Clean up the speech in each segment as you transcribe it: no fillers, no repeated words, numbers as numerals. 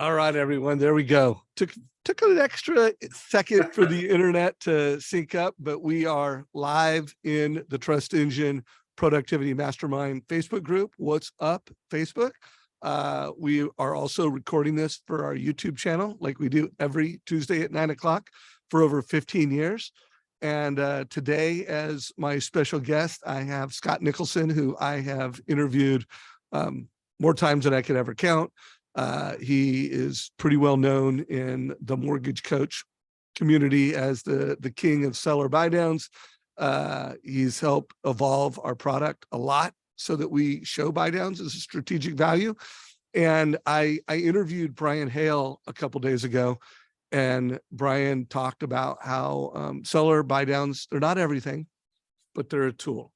All right, everyone, there we go. Took an extra second for the internet to sync up, but we are live in the Trust Engine Productivity Mastermind Facebook group. What's up, Facebook? We are also recording this for our YouTube channel, like we do every Tuesday at 9 o'clock for over 15 years. And today, as my special guest, I have Scott Nicholson, who I have interviewed more times than I could ever count. He is pretty well known in the MortgageCoach community as the king of seller buy downs. He's helped evolve our product a lot so that we show buy downs as a strategic value. And I interviewed Brian Hale a couple days ago, and Brian talked about how seller buy downs, they're not everything, but they're a tool.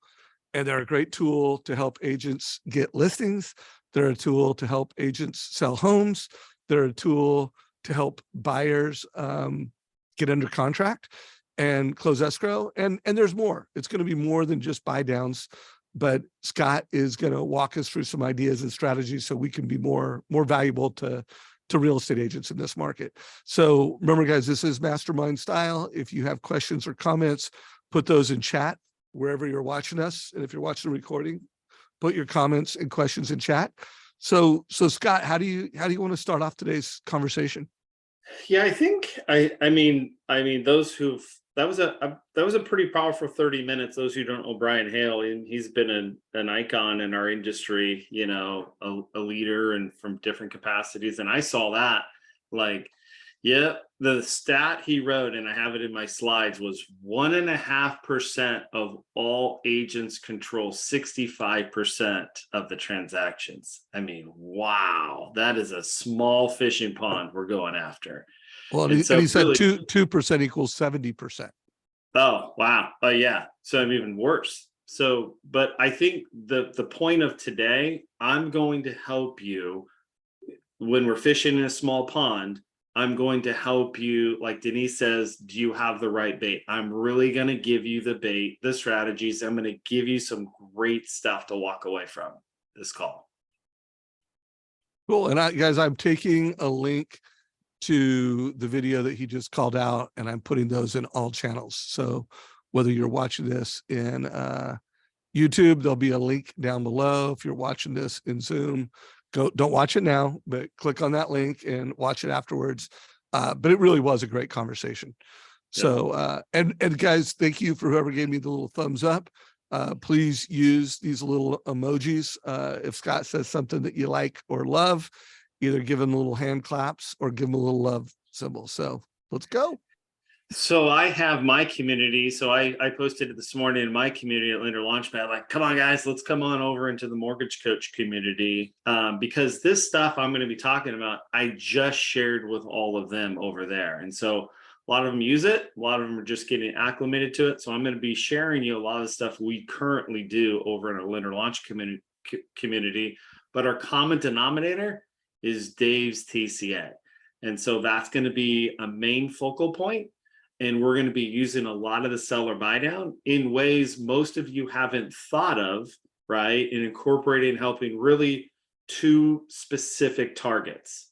And they're a great tool to help agents get listings. They're a tool to help agents sell homes. They're a tool to help buyers get under contract and close escrow. And there's more. It's going to be more than just buy downs. But Scott is going to walk us through some ideas and strategies so we can be more valuable to real estate agents in this market. So remember, guys, this is mastermind style. If you have questions or comments, put those in chat wherever you're watching us. And if you're watching the recording, put your comments and questions in chat. So Scott, how do you want to start off today's conversation? Yeah, I think I mean that was a pretty powerful 30 minutes. Those who don't know Brian Hale, and he's been an icon in our industry, a leader and from different capacities. And I saw that, like, yeah, the stat he wrote, and I have it in my slides, was 1.5% of all agents control 65% of the transactions. I mean, wow, that is a small fishing pond we're going after. Well, and he said 2% equals 70%. Oh, wow. Oh, yeah. So I'm even worse. So, but I think the point of today, I'm going to help you when we're fishing in a small pond. I'm going to help you, like Denise says, do you have the right bait? I'm really going to give you the bait, the strategies. I'm going to give you some great stuff to walk away from this call. Cool. And guys, I'm taking a link to the video that he just called out, and I'm putting those in all channels. So whether you're watching this in YouTube, there'll be a link down below. If you're watching this in Zoom, don't watch it now, but click on that link and watch it afterwards. But it really was a great conversation. Yeah. So, and guys, thank you for whoever gave me the little thumbs up. Please use these little emojis. If Scott says something that you like or love, either give him little hand claps or give him a little love symbol. So let's go. So I have my community. So I posted it this morning in my community at Lender Launchpad, like, come on, guys, let's come on over into the MortgageCoach community. Because this stuff I'm going to be talking about, I just shared with all of them over there. And so a lot of them use it. A lot of them are just getting acclimated to it. So I'm going to be sharing you a lot of the stuff we currently do over in our Lender Launch community. But our common denominator is Dave's TCA. And so that's going to be a main focal point. And we're going to be using a lot of the seller buy down in ways most of you haven't thought of, right? And incorporating, helping really two specific targets.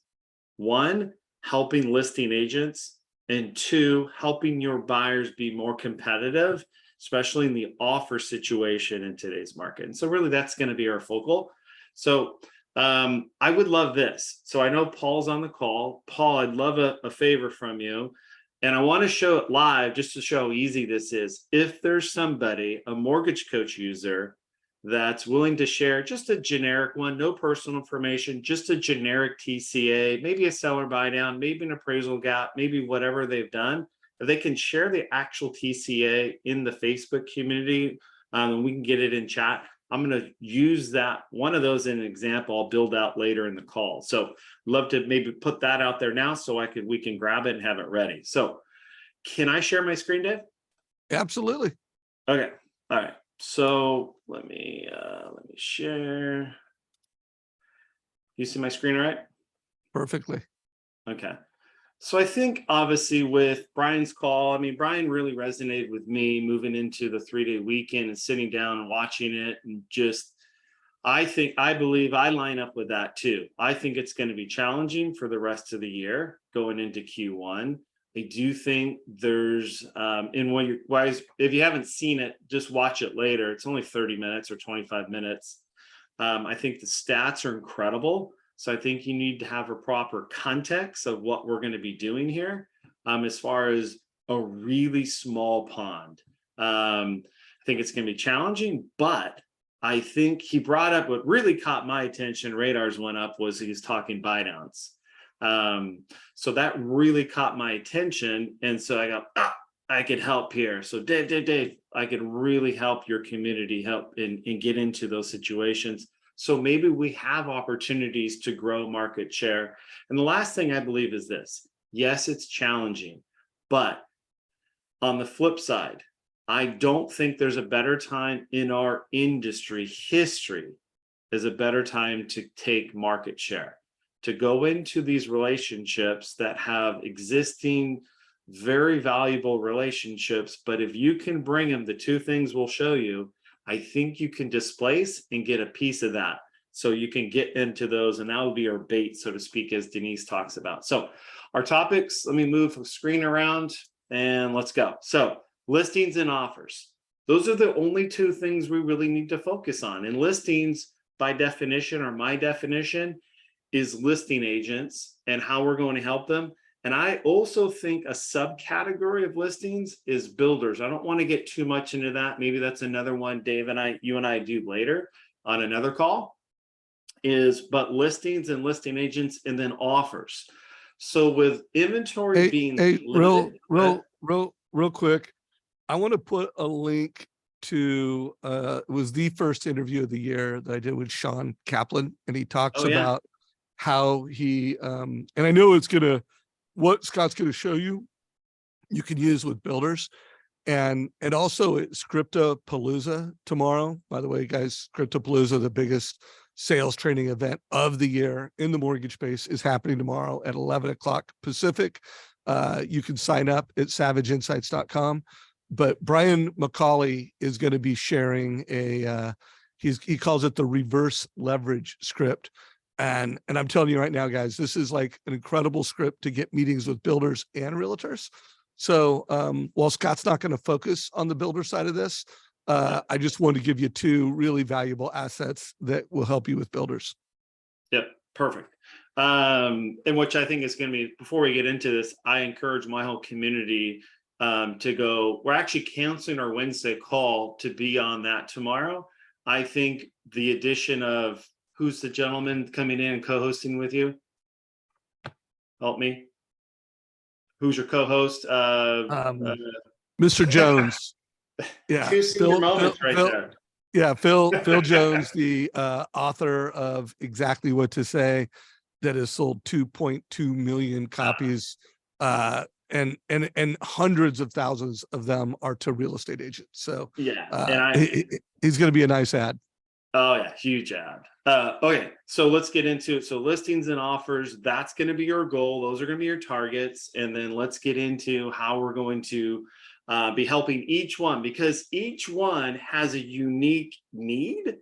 One, helping listing agents, and two, helping your buyers be more competitive, especially in the offer situation in today's market. And so really that's going to be our focal. So I would love this. So I know Paul's on the call. Paul, I'd love a favor from you. And I want to show it live just to show how easy this is. If there's somebody, a MortgageCoach user, that's willing to share just a generic one, no personal information, just a generic TCA, maybe a seller buy down, maybe an appraisal gap, maybe whatever they've done, if they can share the actual TCA in the Facebook community, and we can get it in chat. I'm going to use that one of those in an example I'll build out later in the call. So love to maybe put that out there now so we can grab it and have it ready. So can I share my screen, Dave? Absolutely. Okay. All right. So let me share. You see my screen, right? Perfectly. Okay. So I think obviously with Brian's call, I mean, Brian really resonated with me moving into the 3-day weekend and sitting down and watching it and just I believe I line up with that too. I think it's going to be challenging for the rest of the year going into Q1. I do think there's in what you guys, if you haven't seen it, just watch it later. It's only 30 minutes or 25 minutes. I think the stats are incredible. So I think you need to have a proper context of what we're going to be doing here as far as a really small pond. I think it's going to be challenging, but I think he brought up what really caught my attention. Radars went up was he's talking buy downs. So that really caught my attention. And so I go, I could help here. So Dave, I could really help your community help and get into those situations. So maybe we have opportunities to grow market share. And the last thing I believe is this. Yes, it's challenging, but on the flip side, I don't think there's a better time in our industry history is a better time to take market share, to go into these relationships that have existing, very valuable relationships. But if you can bring them, the two things we'll show you, I think you can displace and get a piece of that. So you can get into those, and that will be our bait, so to speak, as Denise talks about. So our topics, let me move the screen around and let's go. So listings and offers. Those are the only two things we really need to focus on. And listings, by definition, or my definition, is listing agents and how we're going to help them. And I also think a subcategory of listings is builders. I don't want to get too much into that. Maybe that's another one Dave and you and I do later on another call, but listings and listing agents and then offers. So with inventory being limited, real quick, I want to put a link to it was the first interview of the year that I did with Sean Kaplan, and he talks about how he and I know what Scott's gonna show you can use with builders, and also it's Scriptapalooza tomorrow. By the way, guys, Scriptapalooza, the biggest sales training event of the year in the mortgage space, is happening tomorrow at 11 o'clock Pacific. You can sign up at savageinsights.com. But Brian McCauley is going to be sharing he calls it the reverse leverage script. And I'm telling you right now, guys, this is like an incredible script to get meetings with builders and realtors. So while Scott's not going to focus on the builder side of this, I just wanted to give you two really valuable assets that will help you with builders. Yep, perfect. And which I think is going to be, before we get into this, I encourage my whole community to go. We're actually canceling our Wednesday call to be on that tomorrow. I think the addition of, who's the gentleman coming in and co-hosting with you? Help me. Who's your co-host? Mr. Jones. Yeah, Two senior moments right there. Yeah, Phil Jones, the author of Exactly What to Say, that has sold 2.2 million copies, and hundreds of thousands of them are to real estate agents. So yeah, he's going to be a nice ad. Oh yeah, huge ad. Okay, so let's get into it. So listings and offers, that's going to be your goal. Those are going to be your targets. And then let's get into how we're going to be helping each one, because each one has a unique need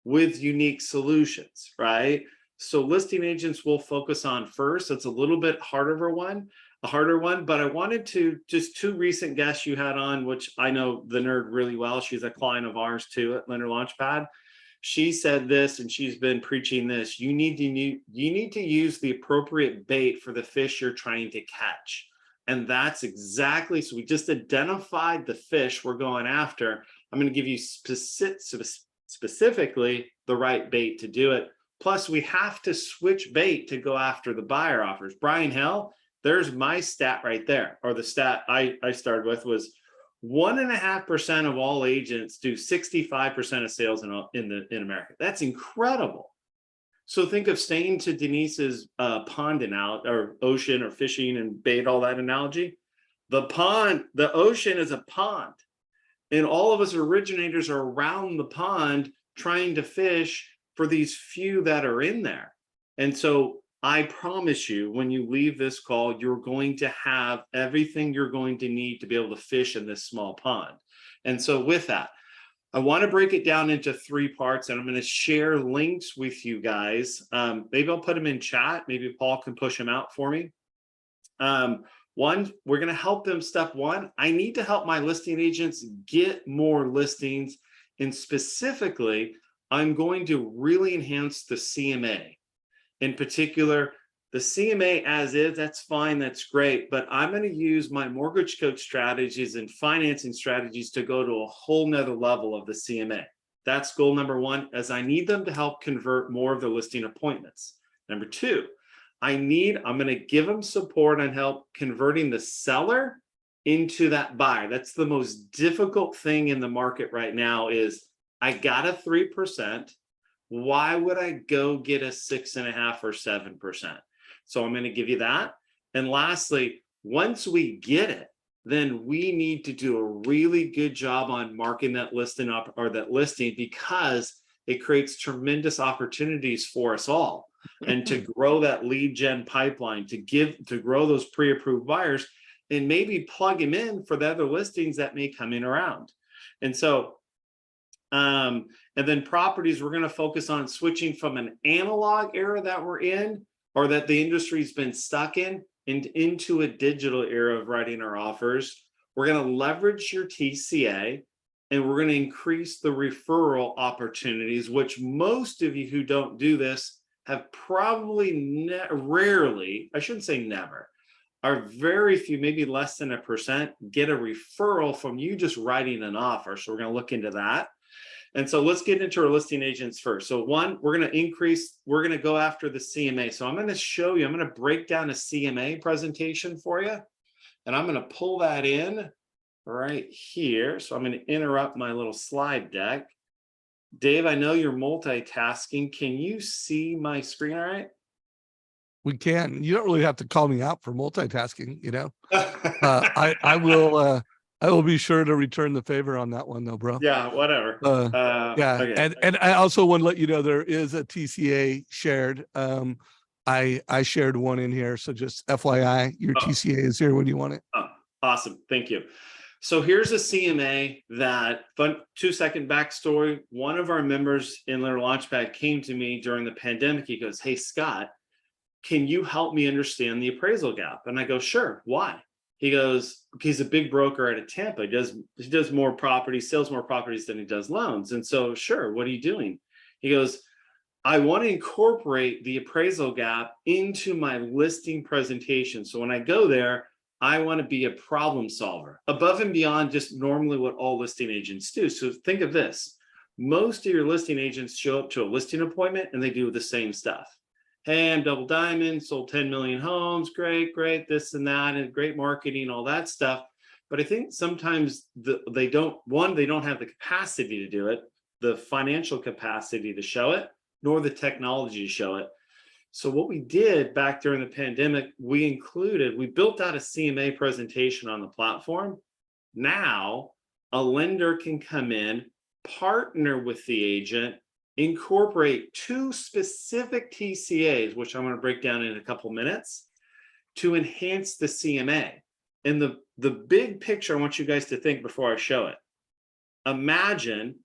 with unique solutions, right? So listing agents will focus on first. It's a little bit harder one, but I wanted to, just two recent guests you had on, which I know the nerd really well. She's a client of ours too at Lender Launchpad. She said this, and she's been preaching this. You need to use the appropriate bait for the fish you're trying to catch. And that's exactly, so we just identified the fish we're going after. I'm going to give you specifically the right bait to do it. Plus, we have to switch bait to go after the buyer offers. Brian Hell, there's my stat right there, or the stat I started with was 1.5% of all agents do 65% of sales in America. That's incredible. So think of staying to Denise's pond or ocean or fishing and bait, all that analogy. The ocean is a pond, and all of us originators are around the pond trying to fish for these few that are in there. And so I promise you, when you leave this call, you're going to have everything you're going to need to be able to fish in this small pond. And so with that, I want to break it down into 3 parts, and I'm going to share links with you guys. Maybe I'll put them in chat. Maybe Paul can push them out for me. One, we're going to help them. Step 1, I need to help my listing agents get more listings. And specifically, I'm going to really enhance the CMA. In particular, the CMA as is, that's fine, that's great, but I'm going to use my mortgage coach strategies and financing strategies to go to a whole nother level of the CMA. That's goal number 1, as I need them to help convert more of the listing appointments. Number 2, I'm going to give them support and help converting the seller into that buyer. That's the most difficult thing in the market right now is I got a 3%. Why would I go get a 6.5 or 7%? So I'm going to give you that. And lastly, once we get it, then we need to do a really good job on marking that listing up or that listing, because it creates tremendous opportunities for us all. And to grow that lead gen pipeline, to grow those pre-approved buyers, and maybe plug them in for the other listings that may come in around. And so, and then properties, we're going to focus on switching from an analog era that we're in, or that the industry's been stuck in, and into a digital era of writing our offers. We're going to leverage your TCA, and we're going to increase the referral opportunities, which most of you who don't do this have probably rarely, I shouldn't say never, are very few, maybe less than 1%, get a referral from you just writing an offer. So we're going to look into that. And so let's get into our listing agents first. So 1, we're going to go after the CMA. So I'm going to show you, I'm going to break down a CMA presentation for you. And I'm going to pull that in right here. So I'm going to interrupt my little slide deck. Dave, I know you're multitasking. Can you see my screen all right? We can. You don't really have to call me out for multitasking, you know. I will be sure to return the favor on that one though, bro. Yeah, whatever. Yeah. Okay. And I also want to let you know there is a TCA shared. I shared one in here. So just FYI, your TCA is here when you want it. Oh, awesome. Thank you. So here's a CMA that, 2-second backstory. One of our members in their Launchpad came to me during the pandemic. He goes, "Hey, Scott, can you help me understand the appraisal gap?" And I go, "Sure. Why?" He goes, "He's a big broker out of Tampa. He does more properties, sells more properties than he does loans." And so, "Sure, what are you doing?" He goes, "I want to incorporate the appraisal gap into my listing presentation. So when I go there, I want to be a problem solver above and beyond just normally what all listing agents do." So think of this. Most of your listing agents show up to a listing appointment and they do the same stuff. "Hey, I'm Double Diamond, sold 10 million homes. Great, this and that, and great marketing, all that stuff." But I think sometimes they don't have the capacity to do it, the financial capacity to show it, nor the technology to show it. So what we did back during the pandemic, we built out a CMA presentation on the platform. Now a lender can come in, partner with the agent, incorporate 2 specific TCAs, which I'm going to break down in a couple minutes, to enhance the CMA. And the big picture I want you guys to think before I show it. Imagine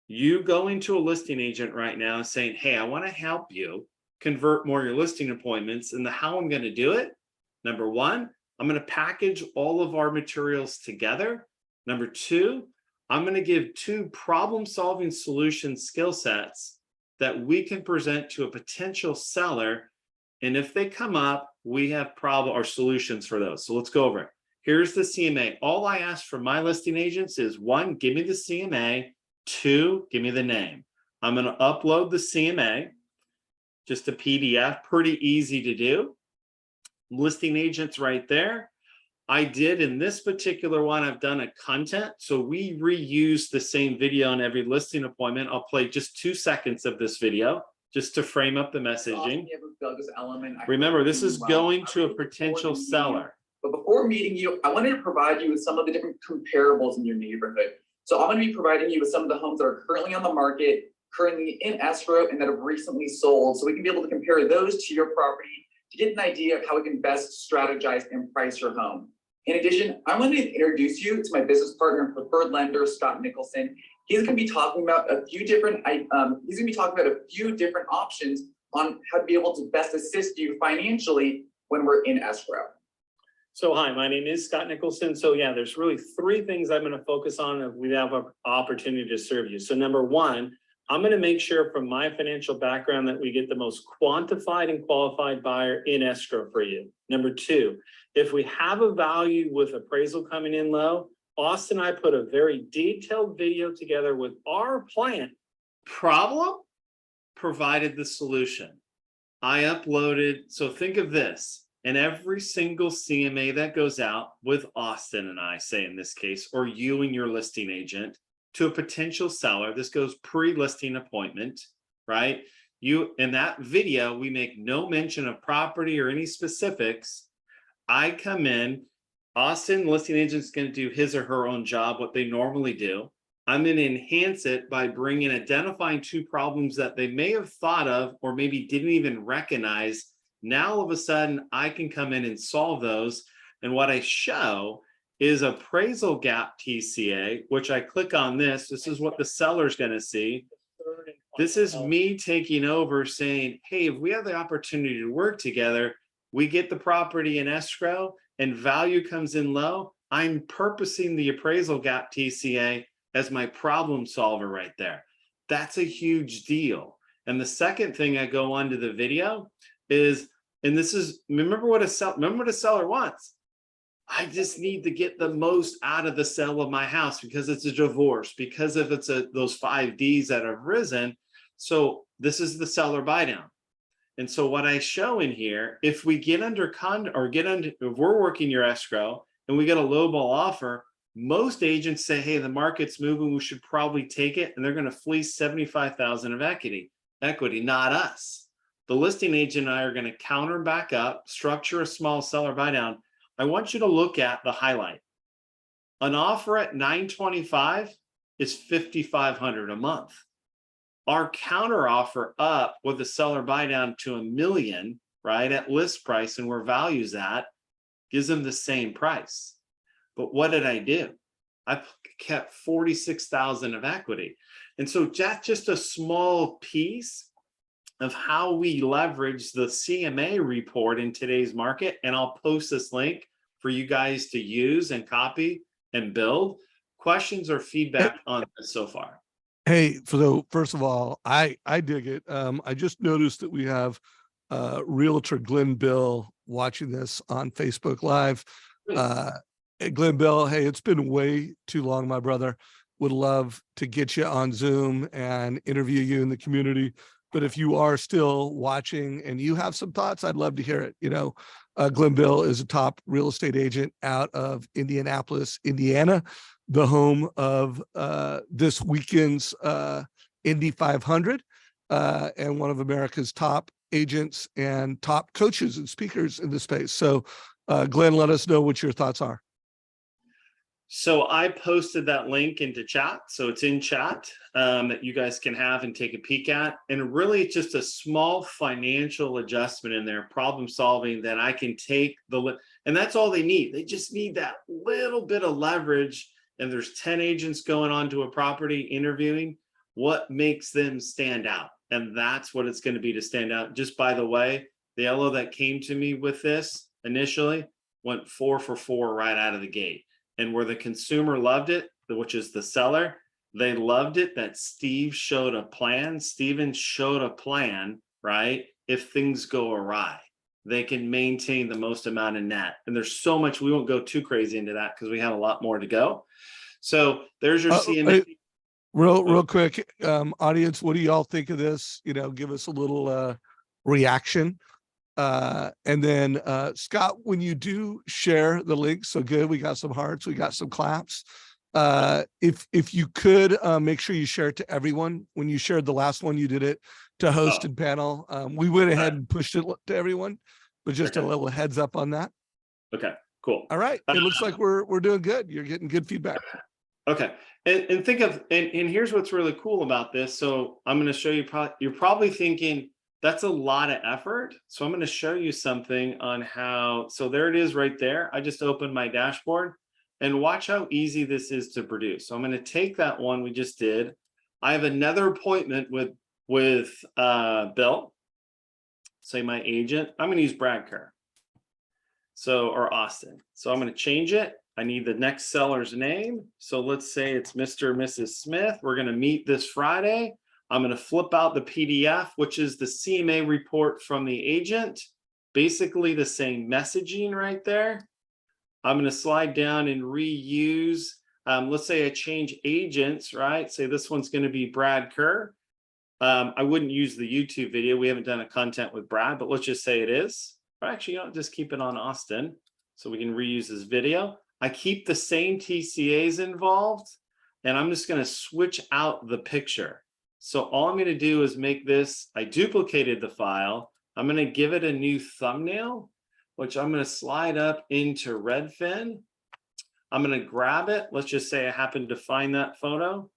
you going to a listing agent right now and saying, "Hey, I want to help you convert more of your listing appointments." And how I'm going to do it, number 1, I'm going to package all of our materials together. Number 2, I'm going to give 2 problem-solving solution skill sets that we can present to a potential seller. And if they come up, we have problem or solutions for those. So let's go over it. Here's the CMA. All I ask from my listing agents is 1, give me the CMA. 2, give me the name. I'm going to upload the CMA, just a PDF, pretty easy to do. Listing agents right there. I did in this particular one, I've done a content. So we reuse the same video on every listing appointment. I'll play just 2 seconds of this video just to frame up the messaging. Remember, this is going to a potential seller. But before meeting you, I wanted to provide you with some of the different comparables in your neighborhood. So I'm going to be providing you with some of the homes that are currently on the market, currently in escrow, and that have recently sold. So we can be able to compare those to your property to get an idea of how we can best strategize and price your home. In addition, I'm going to introduce you to my business partner and preferred lender, Scott Nicholson. He's going to be talking about a few different options on how to be able to best assist you financially when we're in escrow. So hi, my name is Scott Nicholson. So yeah, there's really three things I'm going to focus on if we have an opportunity to serve you. So number one, I'm going to make sure from my financial background that we get the most quantified and qualified buyer in escrow for you. Number two, if we have a value with appraisal coming in low, Austin and I put a very detailed video together with our plan. Problem provided the solution. I uploaded, so think of this. And every single CMA that goes out with Austin and I, say in this case, or you and your listing agent to a potential seller, this goes pre-listing appointment, right? You, in that video, we make no mention of property or any specifics. I come in, Austin, listing agent's going to do his or her own job, what they normally do. I'm going to enhance it by identifying two problems that they may have thought of or maybe didn't even recognize. Now, all of a sudden, I can come in and solve those. And what I show is appraisal gap TCA, which I click on this. This is what the seller's going to see. This is me taking over saying, hey, if we have the opportunity to work together, we get the property in escrow and value comes in low. I'm purposing the appraisal gap TCA as my problem solver right there. That's a huge deal. And the second thing I go on to the video is, and this is, remember what a seller wants. I just need to get the most out of the sale of my house because it's a divorce, because if it's those 5 Ds that have risen. So this is the seller buy down. And so what I show in here, if we get under if we're working your escrow and we get a lowball offer, most agents say, hey, the market's moving, we should probably take it. And they're going to fleece 75,000 of equity, not us. The listing agent and I are going to counter back up, structure a small seller buy down. I want you to look at the highlight. An offer at 925 is 5,500 a month. Our counter offer up with the seller buy down to $1 million, right, at list price and where value's at, gives them the same price. But what did I do? I kept 46,000 of equity. And so that's just a small piece of how we leverage the CMA report in today's market. And I'll post this link for you guys to use and copy and build. Questions or feedback on this so far? Hey, so first of all, I dig it. I just noticed that we have Realtor Glenn Bill watching this on Facebook Live. Glenn Bill, hey, it's been way too long, my brother. Would love to get you on Zoom and interview you in the community. But if you are still watching and you have some thoughts, I'd love to hear it. You know, Glenn Bill is a top real estate agent out of Indianapolis, Indiana, the home of this weekend's Indy 500, and one of America's top agents and top coaches and speakers in the space. So, Glenn, let us know what your thoughts are. So I posted that link into chat. So it's in chat that you guys can have and take a peek at. And really it's just a small financial adjustment in there, problem solving that I can take and that's all they need. They just need that little bit of leverage. And there's 10 agents going on to a property interviewing. What makes them stand out? And that's what it's going to be to stand out. Just by the way, the LO that came to me with this initially went 4 for 4 right out of the gate. And where the consumer loved it, which is the seller, they loved it that Steven showed a plan, right? If things go awry, they can maintain the most amount of net. And there's so much, we won't go too crazy into that because we have a lot more to go. So there's your CMA. Real quick, audience, what do y'all think of this? You know, give us a little reaction. And then Scott, when you do share the link, so good, we got some hearts, we got some claps. If you could make sure you share it to everyone. When you shared the last one, you did it to host and panel. We went ahead and pushed it to everyone, but just a little heads up on that. Okay, cool. All right, it looks like we're doing good. You're getting good feedback. Okay, and think of and here's what's really cool about this. So I'm going to show you. You're probably thinking, that's a lot of effort. So I'm going to show you something on how, so there it is right there. I just opened my dashboard And watch how easy this is to produce. So I'm going to take that one we just did. I have another appointment with Bill, say my agent. I'm going to use Brad Kerr. So, or Austin. So I'm going to change it. I need the next seller's name. So let's say it's Mr. or Mrs. Smith. We're going to meet this Friday. I'm going to flip out the PDF, which is the CMA report from the agent. Basically the same messaging right there. I'm going to slide down and reuse. Let's say I change agents, right? Say this one's going to be Brad Kerr. I wouldn't use the YouTube video. We haven't done a content with Brad, but let's just say it is. Or actually, I'll just keep it on Austin so we can reuse this video. I keep the same TCAs involved, and I'm just going to switch out the picture. So all I'm going to do is make this, I duplicated the file. I'm going to give it a new thumbnail, which I'm going to slide up into Redfin. I'm going to grab it. Let's just say I happen to find that photo.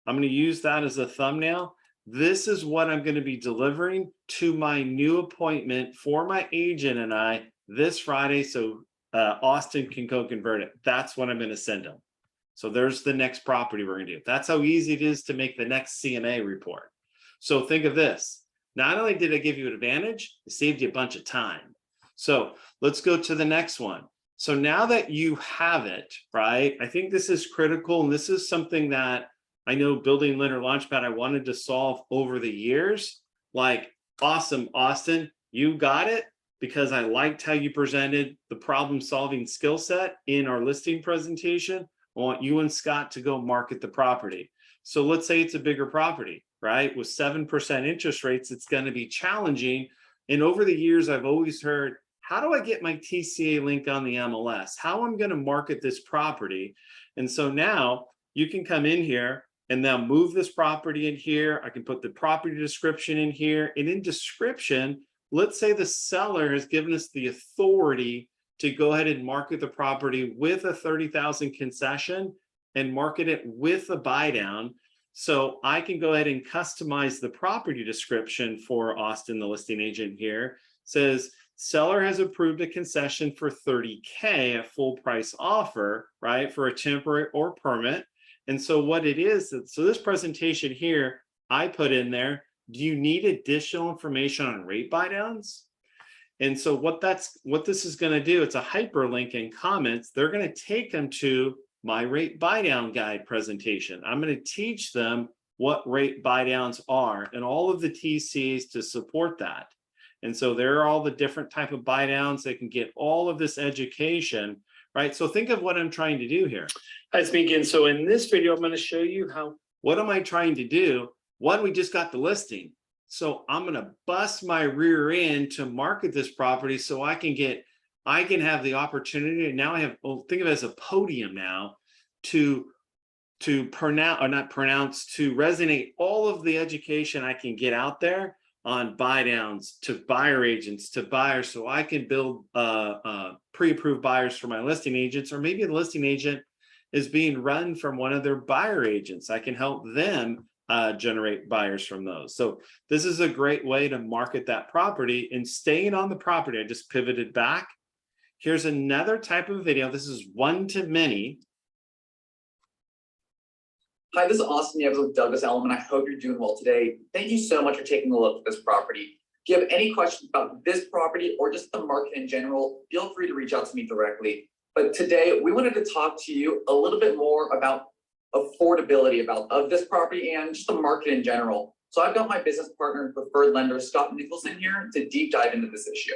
I'm going to use that as a thumbnail. This is what I'm going to be delivering to my new appointment for my agent and I this Friday, so Austin can go convert it. That's what I'm going to send them. So there's the next property we're going to do. That's how easy it is to make the next CMA report. So think of this. Not only did I give you an advantage, it saved you a bunch of time. So let's go to the next one. So now that you have it, right, I think this is critical. And this is something that I know building Lender Launchpad, I wanted to solve over the years. Like, awesome, Austin, you got it, because I liked how you presented the problem solving skill set in our listing presentation. I want you and Scott to go market the property. So let's say it's a bigger property, right? With 7% interest rates, it's going to be challenging. And over the years, I've always heard, how do I get my TCA link on the MLS? How I'm going to market this property? And so now you can come in here and now move this property in here. I can put the property description in here. And in description, let's say the seller has given us the authority to go ahead and market the property with a $30,000 concession and market it with a buy down. So I can go ahead and customize the property description for Austin, the listing agent here. It says, seller has approved a concession for $30K, a full price offer, right, for a temporary or permit. And so what it is, so this presentation here, I put in there, do you need additional information on rate buy downs? And so what this is going to do, it's a hyperlink in comments. They're going to take them to my rate buy down guide presentation. I'm going to teach them what rate buy downs are and all of the TCs to support that. And so there are all the different type of buy downs. They can get all of this education, right? So think of what I'm trying to do here. Let's begin. So in this video, I'm going to show you what am I trying to do? One, we just got the listing. So I'm going to bust my rear end to market this property so I can have the opportunity. And now I have, think of it as a podium now to pronounce, or not pronounce, to resonate all of the education I can get out there on buy downs to buyer agents to buyers, so I can build pre-approved buyers for my listing agents, or maybe the listing agent is being run from one of their buyer agents. I can help them generate buyers from those. So this is a great way to market that property and staying on the property. I just pivoted back. Here's another type of video. This is one-to-many. Hi, this is Austin Nieves with Douglas Elliman. I hope you're doing well today. Thank you so much for taking a look at this property. If you have any questions about this property or just the market in general, feel free to reach out to me directly. But today we wanted to talk to you a little bit more about affordability of this property and just the market in general. So I've got my business partner and preferred lender, Scott Nicholson, here to deep dive into this issue.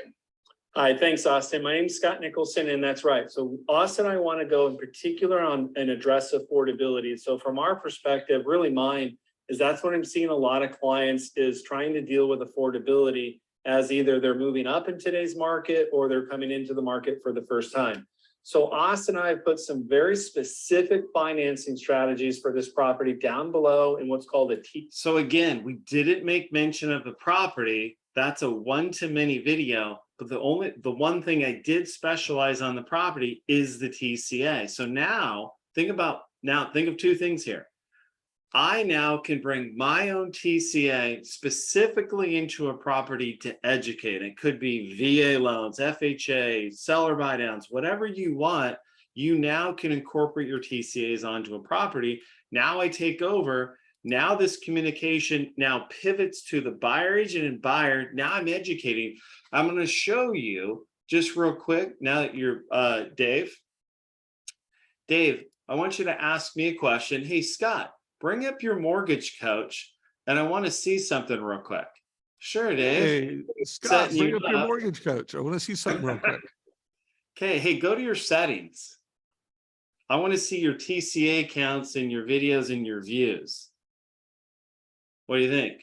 Hi, thanks, Austin. My name is Scott Nicholson, and that's right. So Austin, I want to go in particular on and address affordability. So from our perspective, really mine is that's what I'm seeing a lot of clients is trying to deal with affordability as either they're moving up in today's market or they're coming into the market for the first time. So Austin and I have put some very specific financing strategies for this property down below in what's called a T. So again, we didn't make mention of the property. That's a one-to-many video. But the one thing I did specialize on the property is the TCA. So now think of two things here. I now can bring my own TCA specifically into a property to educate. It could be VA loans, FHA, seller buy downs, whatever you want. you now can incorporate your TCAs onto a property. Now I take over. Now this communication now pivots to the buyer agent and buyer. Now I'm educating. I'm going to show you just real quick. Now that you're Dave, I want you to ask me a question. Hey, Scott, bring up your mortgage coach and I want to see something real quick. Sure, Dave. Hey, Scott, Setting bring you up your up. mortgage coach. I want to see something real quick. Okay, hey, go to your settings. I want to see your TCA counts and your videos and your views. What do you think?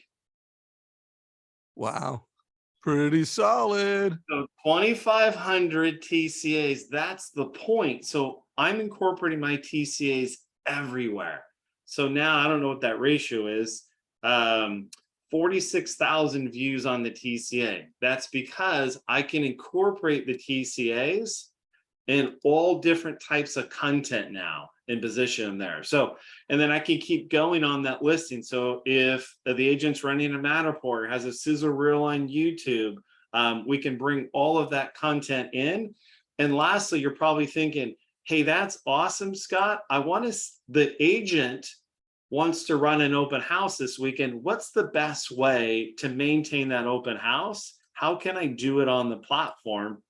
Wow. Pretty solid. So 2,500 TCAs, that's the point. So I'm incorporating my TCAs everywhere. So now I don't know what that ratio is. 46,000 views on the TCA. That's because I can incorporate the TCAs in all different types of content now and position them there. So, and then I can keep going on that listing. So if the agent's running a Matterport, has a sizzle reel on YouTube, we can bring all of that content in. And lastly, you're probably thinking, hey, that's awesome, Scott. The agent wants to run an open house this weekend. What's the best way to maintain that open house? How can I do it on the platform?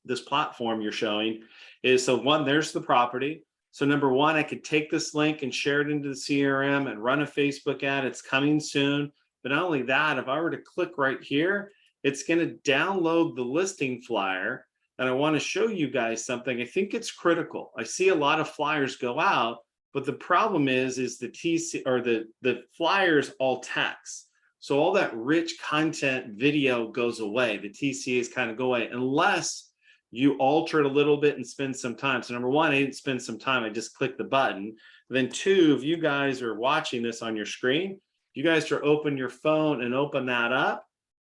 This platform you're showing is, so one, there's the property. So number one, I could take this link and share it into the CRM and run a Facebook ad. It's coming soon. But not only that, if I were to click right here, it's going to download the listing flyer. And I want to show you guys something. I think it's critical. I see a lot of flyers go out, but the problem is the TC or the flyers all text. So all that rich content video goes away. The TCAs kind of go away unless you alter it a little bit and spend some time. So number one, I didn't spend some time. I just clicked the button. Then two, if you guys are watching this on your screen, you guys are open your phone and open that up.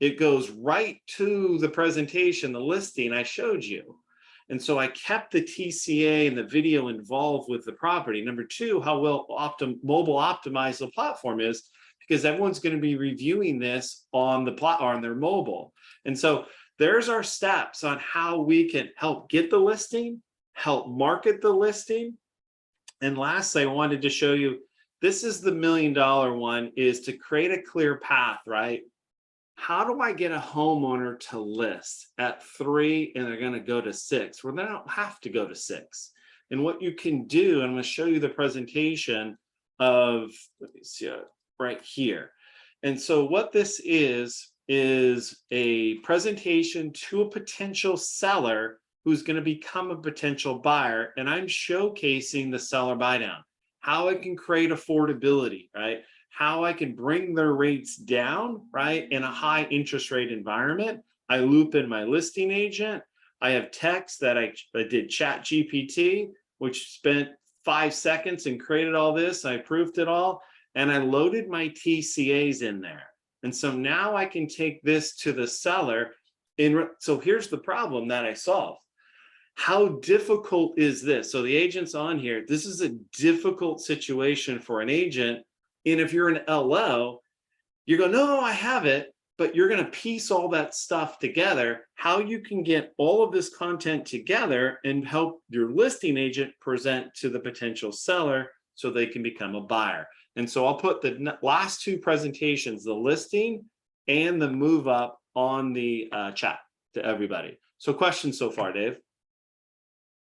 It goes right to the presentation, the listing I showed you. And so I kept the TCA and the video involved with the property. Number two, how well mobile optimized the platform is, because everyone's going to be reviewing this on on their mobile. And so there's our steps on how we can help get the listing, help market the listing. And lastly, I wanted to show you, this is the $1 million one, is to create a clear path, right? How do I get a homeowner to list at 3 and they're going to go to 6? Well, they don't have to go to 6. And what you can do, and I'm going to show you the presentation of, let me see right here. And so what this is a presentation to a potential seller who's going to become a potential buyer. And I'm showcasing the seller buy down, how I can create affordability, right? How I can bring their rates down, right? In a high interest rate environment. I loop in my listing agent. I have text that I did Chat GPT, which spent 5 seconds and created all this. I proofed it all. And I loaded my TCAs in there. And so now I can take this to the seller. So here's the problem that I solved. How difficult is this? So the agent's on here. This is a difficult situation for an agent. And if you're an LO, you go, no, I have it, but you're going to piece all that stuff together. How you can get all of this content together and help your listing agent present to the potential seller so they can become a buyer. And so I'll put the last 2 presentations, the listing and the move up, on the chat to everybody. So questions so far, Dave?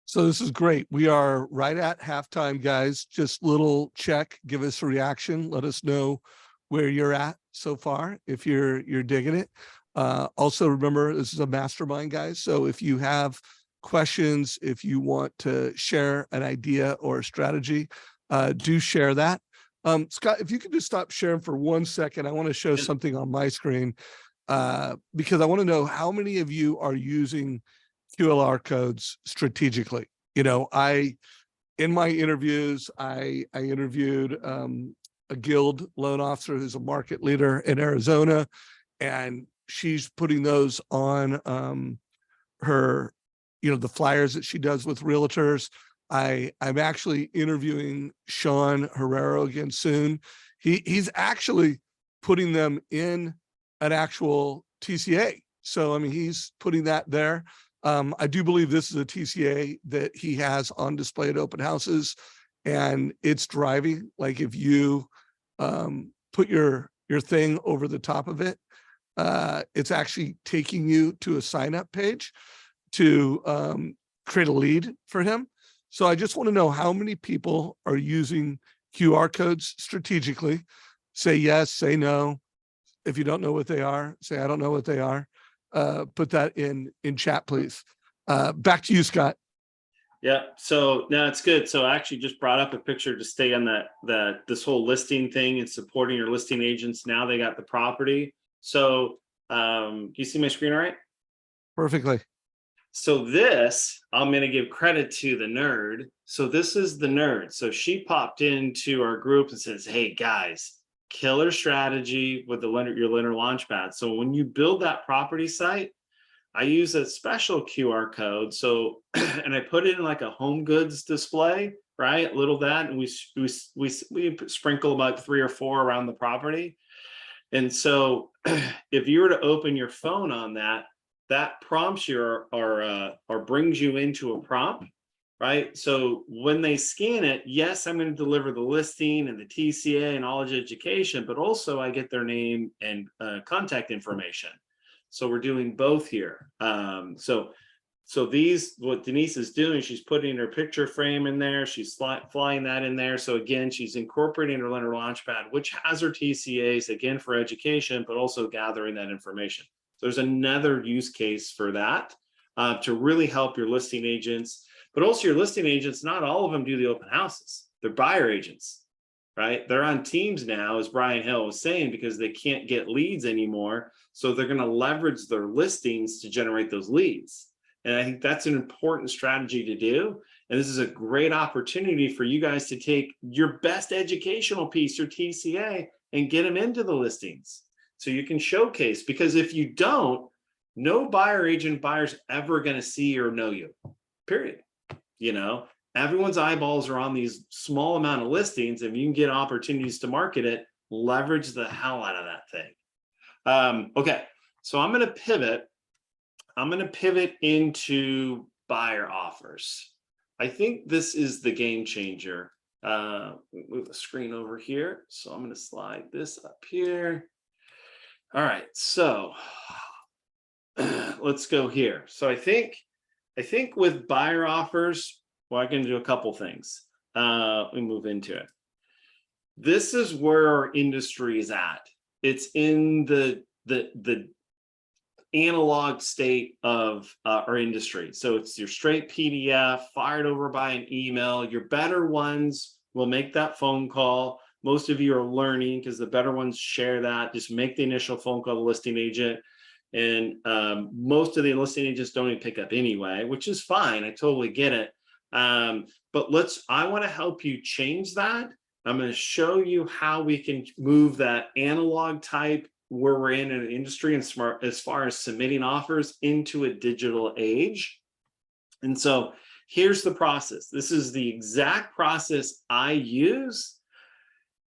So this is great. We are right at halftime, guys. Just little check, give us a reaction. Let us know where you're at so far, if you're digging it. Also remember, this is a mastermind, guys. So if you have questions, if you want to share an idea or a strategy, do share that. Scott, if you could just stop sharing for 1 second, I want to show something on my screen because I want to know how many of you are using QLR codes strategically. You know, in my interviews, I interviewed a guild loan officer who's a market leader in Arizona, and she's putting those on her, the flyers that she does with realtors. I'm actually interviewing Sean Herrero again soon. He's actually putting them in an actual TCA. So, I mean, he's putting that there. I do believe this is a TCA that he has on display at open houses, and it's driving. Like if you put your thing over the top of it, it's actually taking you to a sign up page to create a lead for him. So I just want to know how many people are using QR codes strategically. Say yes, say no. If you don't know what they are, say I don't know what they are. Put that in chat, please. Back to you, Scott. Yeah, so no, it's good. So I actually just brought up a picture to stay on this whole listing thing and supporting your listing agents. Now they got the property. So do you see my screen all right? Perfectly. So this, I'm going to give credit to the nerd. So this is the nerd. So she popped into our group and says, hey guys, killer strategy with your lender launchpad. So when you build that property site, I use a special QR code. So, and I put it in like a home goods display, right? Little that, and we sprinkle about 3 or 4 around the property. And so if you were to open your phone on that prompts you or brings you into a prompt, right? So when they scan it, yes, I'm going to deliver the listing and the TCA and knowledge education, but also I get their name and contact information. So we're doing both here. So these, what Denise is doing, she's putting her picture frame in there. She's flying that in there. So again, she's incorporating her lender launchpad, which has her TCAs again for education, but also gathering that information. So there's another use case for that to really help your listing agents, but also your listing agents. Not all of them do the open houses. They're buyer agents, right? They're on teams now, as Brian Hill was saying, because they can't get leads anymore. So they're going to leverage their listings to generate those leads. And I think that's an important strategy to do. And this is a great opportunity for you guys to take your best educational piece, your TCA, and get them into the listings. So you can showcase, because if you don't, no buyer agent buyer's ever going to see or know you, period. You know, everyone's eyeballs are on these small amount of listings. If you can get opportunities to market it, leverage the hell out of that thing. Okay, so I'm going to pivot. I'm going to pivot into buyer offers. I think this is the game changer. Move the screen over here. So I'm going to slide this up here. All right, so let's go here. So I think with buyer offers, well, I can do a couple things. Let me move into it. This is where our industry is at. It's in the analog state of our industry. So it's your straight PDF fired over by an email. Your better ones will make that phone call. Most of you are learning because the better ones share that. Just make the initial phone call to the listing agent. And most of the listing agents don't even pick up anyway, which is fine. I totally get it. But I want to help you change that. I'm going to show you how we can move that analog type where we're in an industry and smart as far as submitting offers into a digital age. And so here's the process. This is the exact process I use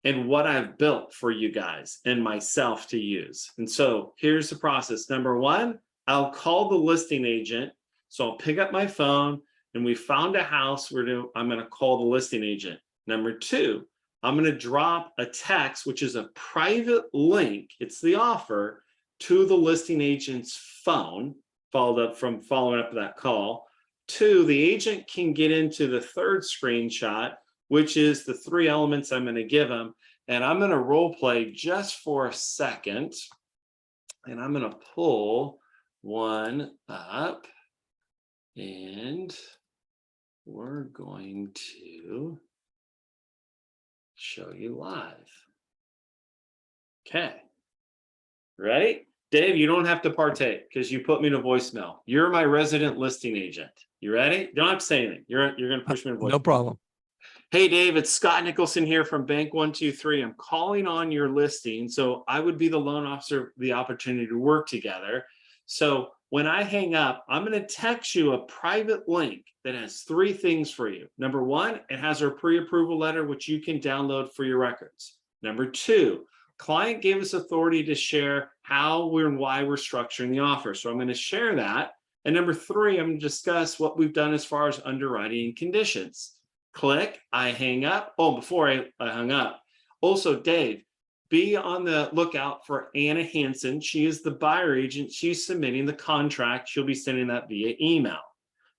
and what I've built for you guys and myself to use. And so here's the process. Number one, I'll call the listing agent. So I'll pick up my phone and we found a house. I'm going to call the listing agent. Number two, I'm going to drop a text, which is a private link. It's the offer to the listing agent's phone, following up that call. Two, the agent can get into the third screenshot, which is the 3 elements I'm going to give them. And I'm going to role play just for a second. And I'm going to pull one up. And we're going to show you live. Okay. Ready? Dave, you don't have to partake because you put me to voicemail. You're my resident listing agent. You ready? You don't have to say anything. You're going to push me to voicemail. No problem. Hey, Dave, it's Scott Nicholson here from Bank 123. I'm calling on your listing. So I would be the loan officer, the opportunity to work together. So when I hang up, I'm going to text you a private link that has 3 things for you. Number one, it has our pre-approval letter, which you can download for your records. Number two, client gave us authority to share how and why we're structuring the offer. So I'm going to share that. And number 3, I'm going to discuss what we've done as far as underwriting conditions. Click, I hang up. Oh, before I hung up. Also, Dave, be on the lookout for Anna Hansen. She is the buyer agent. She's submitting the contract. She'll be sending that via email.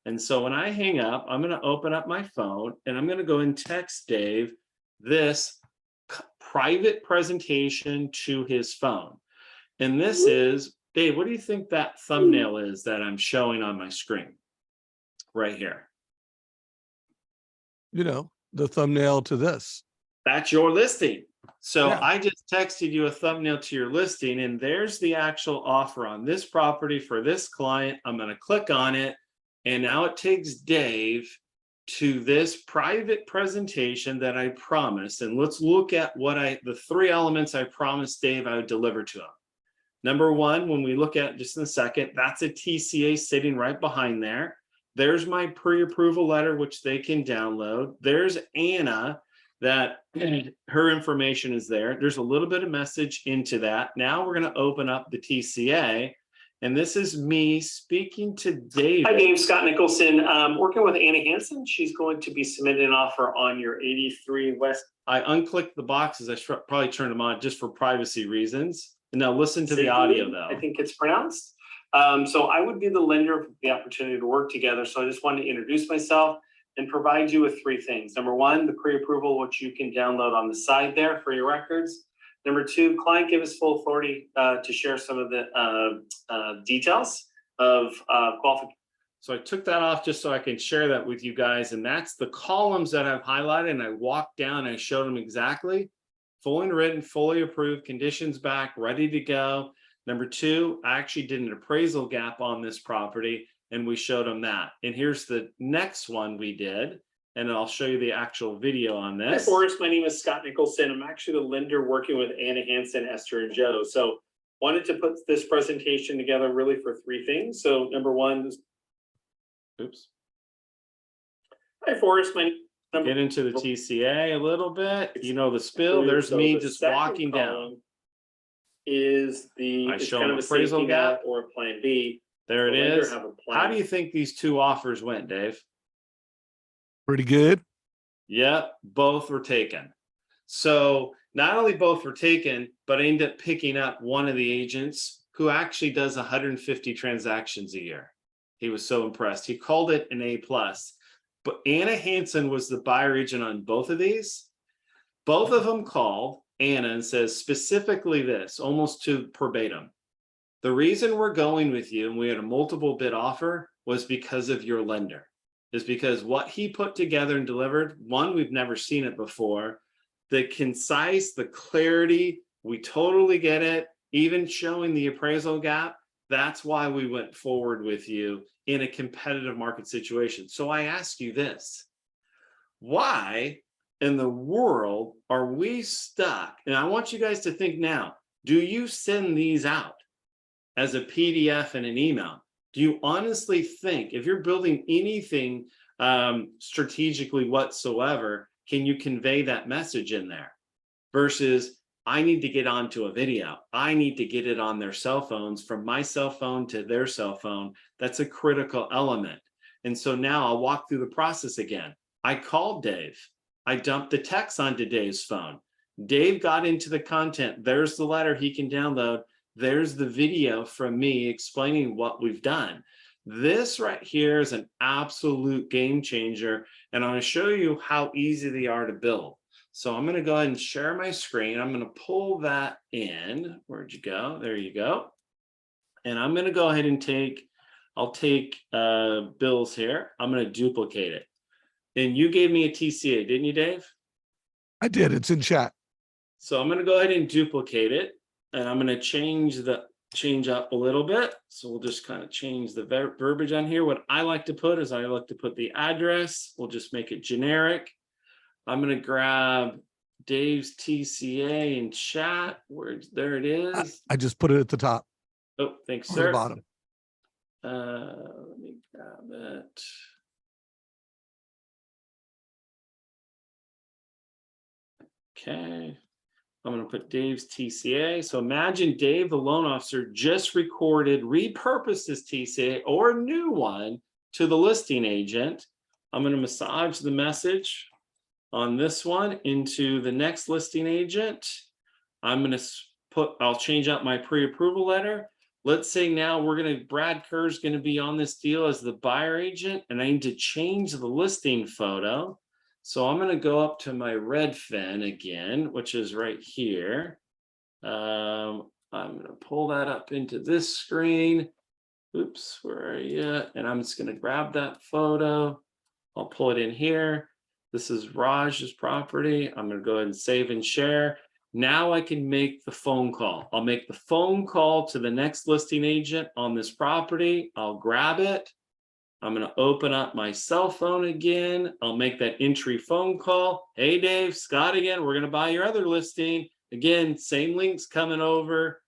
And so when I hang up, I'm going to open up my phone and I'm going to go and text Dave this private presentation to his phone. And this is, Dave, what do you think that thumbnail is that I'm showing on my screen right here? You know, the thumbnail to this. That's your listing. So Yeah. I just texted you a thumbnail to your listing, and there's the actual offer on this property for this client. I'm going to click on it. And now it takes Dave to this private presentation that I promised. And let's look at what the 3 elements I promised Dave I would deliver to him. Number 1, when we look at just in a second, that's a TCA sitting right behind there. There's my pre-approval letter, which they can download. There's Anna, that her information is there. There's a little bit of message into that. Now we're going to open up the TCA. And this is me speaking to Dave. Hi, Dave. Scott Nicholson. Working with Anna Hansen. She's going to be submitting an offer on your 83 West. I unclicked the boxes. I should probably turn them on just for privacy reasons. And now listen to the audio, though. I think it's pronounced. So I would be the lender for the opportunity to work together. So I just wanted to introduce myself and provide you with 3 things. Number 1, the pre-approval, which you can download on the side there for your records. Number 2, client give us full authority to share some of the details of qualification. So I took that off just so I can share that with you guys. And that's the columns that I've highlighted. And I walked down and I showed them exactly. Fully written, fully approved, conditions back, ready to go. Number 2, I actually did an appraisal gap on this property and we showed them that. And here's the next one we did. And I'll show you the actual video on this. Hi, Forrest. My name is Scott Nicholson. I'm actually the lender working with Anna Hansen, Esther, and Joe. So wanted to put this presentation together really for 3 things. So number 1, Oops. Hi, Forrest. Get into the TCA a little bit. You know the spill. There's So me the just second walking down. column Is the I it's show kind an of a appraisal safety gap. net or a plan B. There it The lender is. have a plan. How do you think these 2 offers went, Dave? Pretty good. Yep, both were taken. So not only both were taken, but I ended up picking up one of the agents who actually does 150 transactions a year. He was so impressed. He called it an A+. But Anna Hansen was the buyer agent on both of these. Both of them called Anna and says specifically this, almost to verbatim. The reason we're going with you, and we had a multiple bid offer, was because of your lender. Is because what he put together and delivered, 1, we've never seen it before. The concise, the clarity, we totally get it. Even showing the appraisal gap, that's why we went forward with you in a competitive market situation. So I ask you this, why in the world are we stuck? And I want you guys to think now, do you send these out as a PDF and an email? Do you honestly think if you're building anything strategically whatsoever, can you convey that message in there? Versus, I need to get onto a video. I need to get it on their cell phones, from my cell phone to their cell phone. That's a critical element. And so now I'll walk through the process again. I called Dave. I dumped the text onto Dave's phone. Dave got into the content. There's the letter he can download. There's the video from me explaining what we've done. This right here is an absolute game changer. And I'm going to show you how easy they are to build. So I'm going to go ahead and share my screen. I'm going to pull that in. Where'd you go? There you go. And I'm going to go ahead and I'll take Bill's here. I'm going to duplicate it. And you gave me a TCA, didn't you, Dave? I did. It's in chat. So I'm going to go ahead and duplicate it. And I'm going to change up a little bit. So we'll just kind of change the verbiage on here. What I like to put is I like to put the address. We'll just make it generic. I'm going to grab Dave's TCA in chat. There it is. I just put it at the top. Oh, thanks, Or sir. the bottom. Let me grab it. Okay. I'm going to put Dave's TCA. So imagine Dave, the loan officer, just repurposed his TCA or a new one to the listing agent. I'm going to massage the message on this one into the next listing agent. I'm going to I'll change out my pre-approval letter. Let's say now Brad Kerr's going to be on this deal as the buyer agent, and I need to change the listing photo. So I'm going to go up to my Redfin again, which is right here. I'm going to pull that up into this screen. Oops, where are you? And I'm just going to grab that photo. I'll pull it in here. This is Raj's property. I'm going to go ahead and save and share. Now I can make the phone call. I'll make the phone call to the next listing agent on this property. I'll grab it. I'm going to open up my cell phone again. I'll make that entry phone call. Hey, Dave, Scott again. We're going to buy your other listing. Again, same links coming over.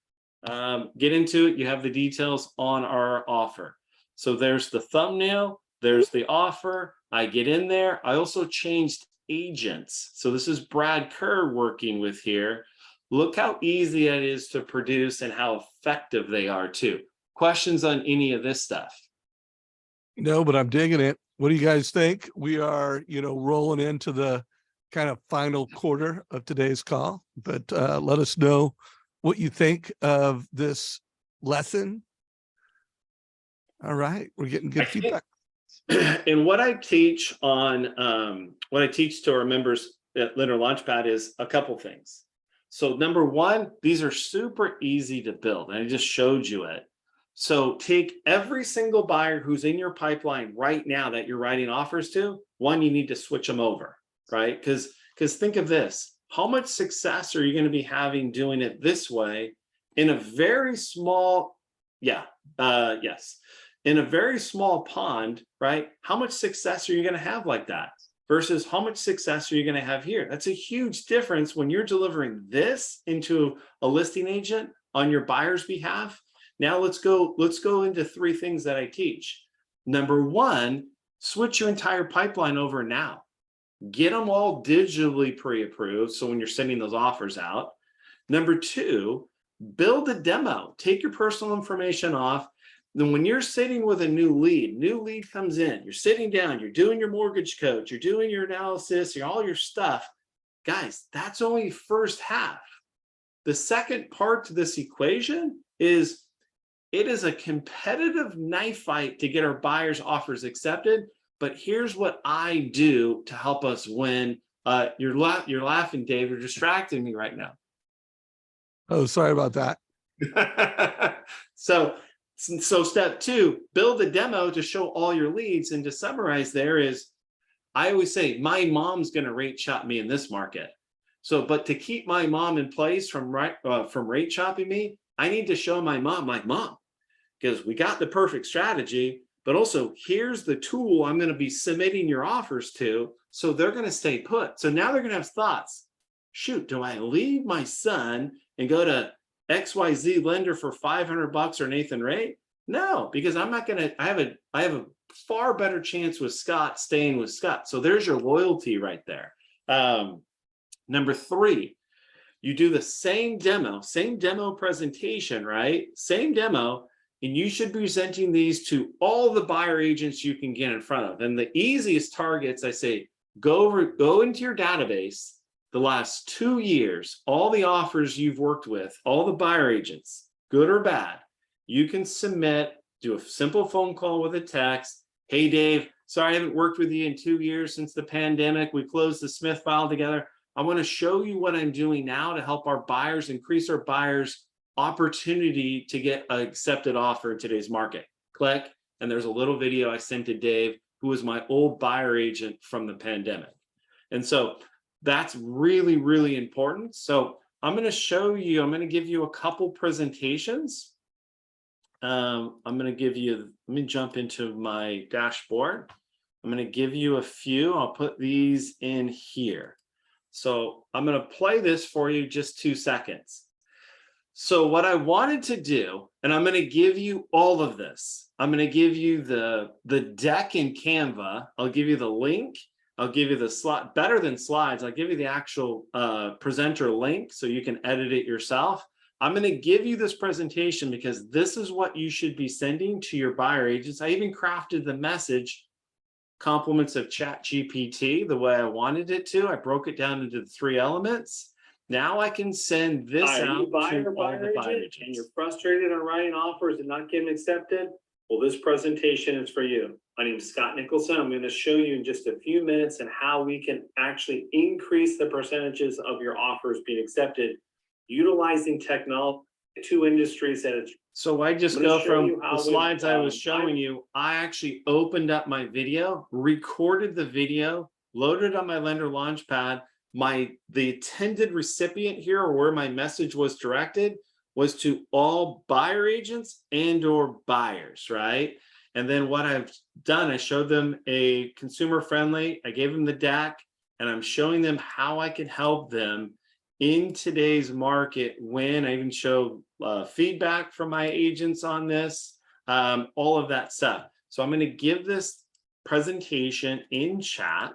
Get into it. You have the details on our offer. So there's the thumbnail. There's the offer. I get in there. I also changed agents. So this is Brad Kerr working with here. Look how easy it is to produce and how effective they are too. Questions on any of this stuff? No, but I'm digging it. What do you guys think? We are, rolling into the kind of final quarter of today's call, but let us know what you think of this lesson. All right. We're getting good feedback. And what I teach to our members at Lender Launchpad is a couple things. So number one, these are super easy to build. And I just showed you it. So take every single buyer who's in your pipeline right now that you're writing offers to. One, you need to switch them over, right? Because think of this. How much success are you going to be having doing it this way in a very small, in a very small pond, right? How much success are you going to have like that versus how much success are you going to have here? That's a huge difference when you're delivering this into a listing agent on your buyer's behalf. Now let's go into three things that I teach. Number one, switch your entire pipeline over now. Get them all digitally pre-approved. So when you're sending those offers out. Number two, build a demo. Take your personal information off. Then when you're sitting with a new lead comes in, you're sitting down, you're doing your mortgage coach, you're doing your analysis, all your stuff. Guys, that's only first half. The second part to this equation is it is a competitive knife fight to get our buyers' offers accepted. But here's what I do to help us win. You're laughing, Dave. You're distracting me right now. Oh, sorry about that. So step two, build a demo to show all your leads. And to summarize there is, I always say, my mom's going to rate shop me in this market. So, but to keep my mom in place from rate shopping me, I need to show my mom, like, Mom, because we got the perfect strategy, but also here's the tool I'm going to be submitting your offers to. So they're going to stay put. So now they're going to have thoughts. Shoot, do I leave my son and go to XYZ lender for $500 or Nathan rate? No, because I'm not going to, I have a far better chance with Scott staying with Scott. So there's your loyalty right there. Number three, you do the same demo presentation, right? Same demo, and you should be presenting these to all the buyer agents you can get in front of. And the easiest targets, I say, go into your database, the last 2 years, all the offers you've worked with, all the buyer agents, good or bad, you can submit, do a simple phone call with a text. Hey, Dave, sorry, I haven't worked with you in 2 years since the pandemic. We closed the Smith file together. I want to show you what I'm doing now to help our buyers, increase our buyers' opportunity to get an accepted offer in today's market. Click, and there's a little video I sent to Dave, who was my old buyer agent from the pandemic. And so that's really, really important. So I'm going to show you, I'm going to give you a couple presentations. I'm going to give you, let me jump into my dashboard. I'm going to give you a few. I'll put these in here. So I'm going to play this for you just 2 seconds. So what I wanted to do, and I'm going to give you all of this. I'm going to give you the deck in Canva. I'll give you the link. I'll give you the slide, better than slides. I'll give you the actual presenter link so you can edit it yourself. I'm going to give you this presentation because this is what you should be sending to your buyer agents. I even crafted the message, compliments of ChatGPT, the way I wanted it to. I broke it down into the 3 elements. Now I can send this out to all the buyer agents. And you're frustrated on writing offers and not getting accepted. Well, this presentation is for you. My name is Scott Nicholson. I'm going to show you in just a few minutes and how we can actually increase the percentages of your offers being accepted utilizing technology, 2 industries that it's. So I just go from the slides I was showing you. I actually opened up my video, recorded the video, loaded on my Lender Launchpad. The intended recipient here, or where my message was directed, was to all buyer agents and or buyers, right? And then what I've done, I showed them a consumer friendly, I gave them the deck, and I'm showing them how I can help them in today's market. When I even show feedback from my agents on this, all of that stuff. So I'm going to give this presentation in chat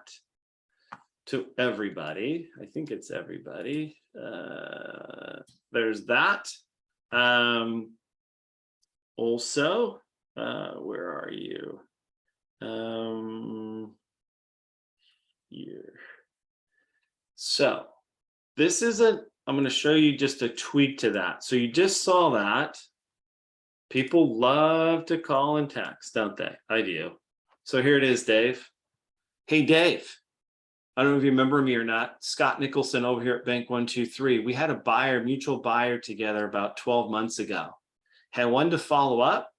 to everybody. I think it's everybody. There's that. Also, where are you? Here. So this is I'm going to show you just a tweak to that. So you just saw that. People love to call and text, don't they? I do. So here it is, Dave. Hey, Dave. I don't know if you remember me or not. Scott Nicholson over here at Bank 123. We had a mutual buyer together about 12 months ago. Hey, I wanted to follow up.